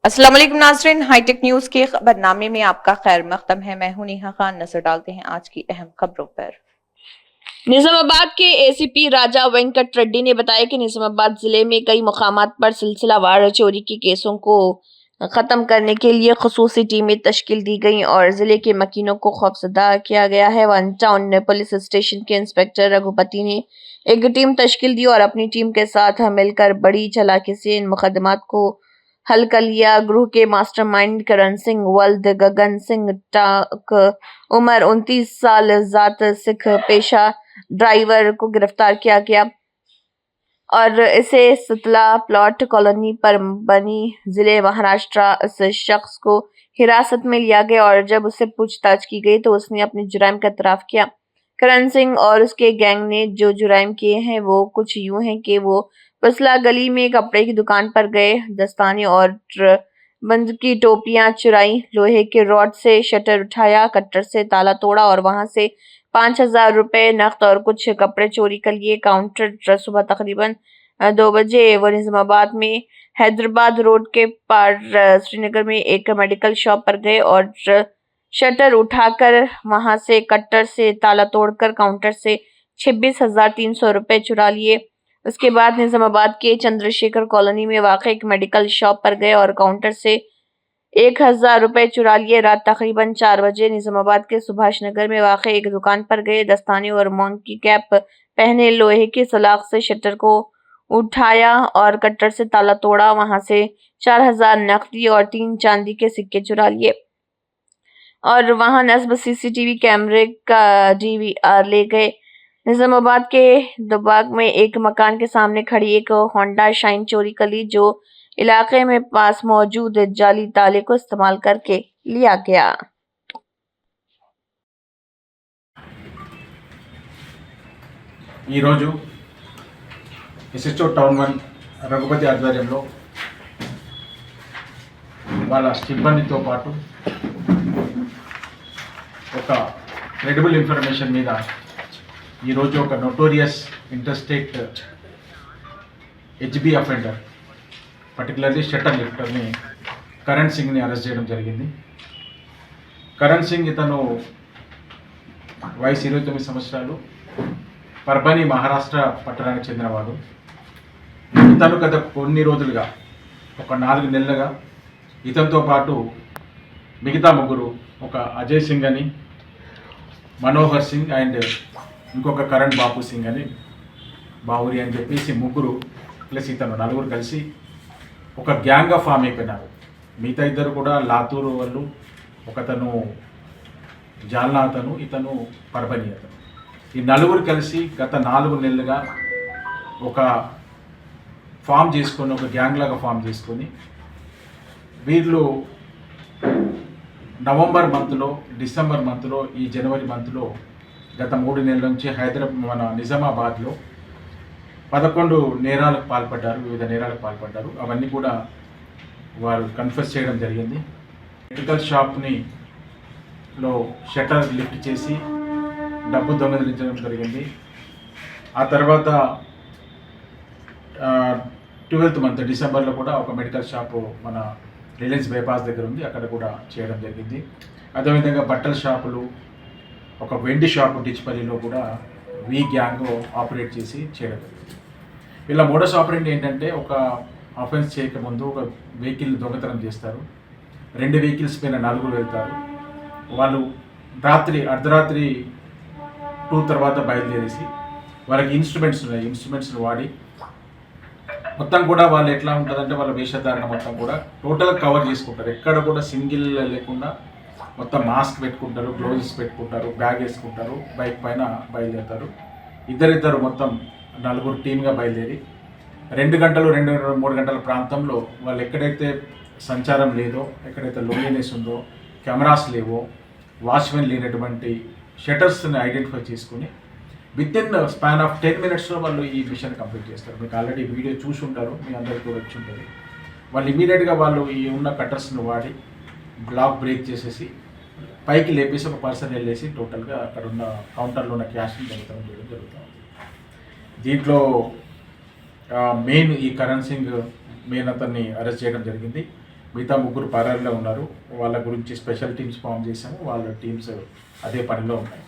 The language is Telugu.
अस्सलाम वालेकुम नाज़रीन, हाईटेक न्यूज के खबरनामे में आपका खैर मकदम है। मैं हूं नेहा खान। नजर डालते हैं आज की अहम खबरों पर। निजामाबाद के एसीपी राजा वेंकट रेड्डी ने बताया कि निजामाबाद जिले में कई मुकामात पर सिलसिलावार चोरी के केसों को खत्म करने के लिए खुसूसी टीमें तश्कील दी गई और जिले के मकीनों को खौफजदा किया गया है। वन टाउन पुलिस स्टेशन के इंस्पेक्टर रघुपति ने एक टीम तश्कील दी और अपनी टीम के साथ मिलकर बड़ी चालाकी से इन मुकदमात को हल कर लिया। ग्रुप के मास्टरमाइंड करण सिंह वल्द गगन सिंह टाक उम्र 29 साल जात सिख पेशा ड्राइवर को गिरफ्तार किया गया और इसे सतला प्लॉट कॉलोनी पर बनी जिले महाराष्ट्र इस शख्स को हिरासत में लिया गया और जब उससे पूछताछ की गई तो उसने अपने जुर्म का इतराफ किया। करण सिंह और उसके गैंग ने जो जुर्म किए हैं वो कुछ यूं हैं कि वो पसला गली में कपड़े की दुकान पर गए, दस्ताने और बंद की टोपियां चुराई, लोहे के रॉड से शटर उठाया, कट्टर से ताला तोड़ा और वहां से 5,000 रुपए नकद और कुछ कपड़े चोरी कर लिए। काउंटर सुबह तकरीबन 2 बजे वो निजामाबाद में हैदराबाद रोड के पार श्रीनगर में एक मेडिकल शॉप पर गए और शटर उठाकर वहां से कट्टर से ताला तोड़कर काउंटर से 26,300 रुपए चुरा लिए। उसके बाद निजामाबाद के चंद्रशेखर कॉलोनी में वाक़ एक मेडिकल शॉप पर गए और काउंटर से 1,000 रुपए चुरा लिए। रात तकरीबन 4 बजे निजामाबाद के सुभाष नगर में वाक़ एक दुकान पर गए, दस्ताने और मोंग की कैप पहने, लोहे की सलाख से शटर को उठाया और कट्टर से ताला तोड़ा, वहां से 4,000 नकदी और 3 चांदी के सिक्के चुरा लिए और वहां नस्ब सीसीटीवी कैमरे का डीवीआर ले गए। निजामाबाद के दुबाग में एक मकान के सामने खड़ी एक होंडा शाइन चोरी कर ली, जो इलाके में पास मौजूद जाली ताले को इस्तेमाल करके लिया गया। ఈరోజు ఎస్హెచ్ఓ టౌన్ 1 రఘుపతి ఆధ్వర్యంలో వాళ్ళ సిబ్బందితో పాటు ఒక క్రెడిబుల్ ఇన్ఫర్మేషన్ మీద ఈరోజు ఒక notorious interstate HB offender particularly shutter లిఫ్టర్ని కరణ్ సింగ్ని అరెస్ట్ చేయడం జరిగింది. కరణ్ సింగ్ ఇతను వయసు 29 సంవత్సరాలు, పర్బని మహారాష్ట్ర పట్టణానికి చెందినవాడు. ఇతను గత కొన్ని రోజులుగా ఒక 4 నెలలుగా ఇతనితో పాటు మిగతా ముగ్గురు, ఒక అజయ్ సింగ్ అని, మనోహర్ సింగ్ అండ్ ఇంకొక కరణ్ బాపు సింగ్ అని, బావురి అని చెప్పేసి ముగ్గురు ప్లస్ ఇతను నలుగురు కలిసి ఒక గ్యాంగ్గా ఫామ్ అయిపోయినారు. మిగతా ఇద్దరు కూడా లాతూరు వాళ్ళు, ఒకతను జాల్నా అతను, ఇతను పర్బని అతను. ఈ నలుగురు కలిసి గత 4 నెలలుగా ఒక ఫామ్ చేసుకొని, ఒక గ్యాంగ్ లాగా ఫామ్ చేసుకొని వీళ్ళు నవంబర్ మంత్లో, డిసెంబర్ మంత్లో, ఈ జనవరి మంత్లో గత 3 నెలల నుంచి మన నిజామాబాద్లో 11 నేరాలకు పాల్పడ్డారు, వివిధ నేరాలకు పాల్పడ్డారు. అవన్నీ కూడా వారు కన్ఫెస్ చేయడం జరిగింది. మెడికల్ షాప్ని షట్టర్ లిఫ్ట్ చేసి డబ్బు దొంగలించడం జరిగింది. ఆ తర్వాత 12th మంత్ డిసెంబర్లో కూడా ఒక మెడికల్ షాపు మన రిలయన్స్ బైపాస్ దగ్గర ఉంది, అక్కడ కూడా చేయడం జరిగింది. అదేవిధంగా బట్టల షాపులు, ఒక వెండి షాపు డిచ్పల్లిలో కూడా గ్యాంగ్ ఆపరేట్ చేసి చేయడం జరిగింది. వీళ్ళ మోడస్ ఆపరేట్ ఏంటంటే, ఒక ఆఫెన్స్ చేయకముందు ఒక వెహికల్ దొంగతనం చేస్తారు, 2 వెహికల్స్ పైన 4 వెళ్తారు. వాళ్ళు అర్ధరాత్రి 2 తర్వాత బయలుదేరేసి వాళ్ళకి ఇన్స్ట్రుమెంట్స్ ఉన్నాయి, ఇన్స్ట్రుమెంట్స్ని వాడి మొత్తం కూడా వాళ్ళు ఎట్లా ఉంటుందంటే వాళ్ళ వేషధారణ మొత్తం కూడా టోటల్గా కవర్ చేసుకుంటారు. ఎక్కడ కూడా సింగిల్ లేకుండా మొత్తం మాస్క్ పెట్టుకుంటారు, గ్లోవ్స్ పెట్టుకుంటారు, బ్యాగ్ వేసుకుంటారు, బైక్ పైన బయలుదేరుతారు. ఇద్దరిద్దరు మొత్తం 4 టీమ్గా బయలుదేరి 2 గంటలు 2-3 గంటల ప్రాంతంలో వాళ్ళు ఎక్కడైతే సంచారం లేదో, ఎక్కడైతే లోన్లీనెస్ ఉందో, కెమెరాస్ లేవో, వాచ్మెన్ లేనటువంటి షటర్స్ని ఐడెంటిఫై చేసుకుని విత్ ఇన్ స్పాన్ ఆఫ్ 10 minutesలో వాళ్ళు ఈ మిషన్ కంప్లీట్ చేస్తారు. మీకు ఆల్రెడీ వీడియో చూసి ఉంటారు, మీ అందరికీ కూడా వచ్చి ఉంటుంది. వాళ్ళు ఇమీడియట్గా వాళ్ళు ఈ ఉన్న కట్టర్స్ని వాడి బ్లాక్ బ్రేక్ చేసేసి పైకి లేపేసి ఒక పర్సన్ వెళ్ళేసి టోటల్గా అక్కడ ఉన్న కౌంటర్లో ఉన్న క్యాష్ని దొంగతనం చేయడం జరుగుతుంది. దీంట్లో మెయిన్ ఈ కరణ్ సింగ్ మెయిన్ అతన్ని అరెస్ట్ చేయడం జరిగింది. మిగతా ముగ్గురు పరారీలో ఉన్నారు. వాళ్ళ గురించి స్పెషల్ టీమ్స్ ఫామ్ చేసాము. వాళ్ళ టీమ్స్ అదే పనిలో ఉన్నాయి.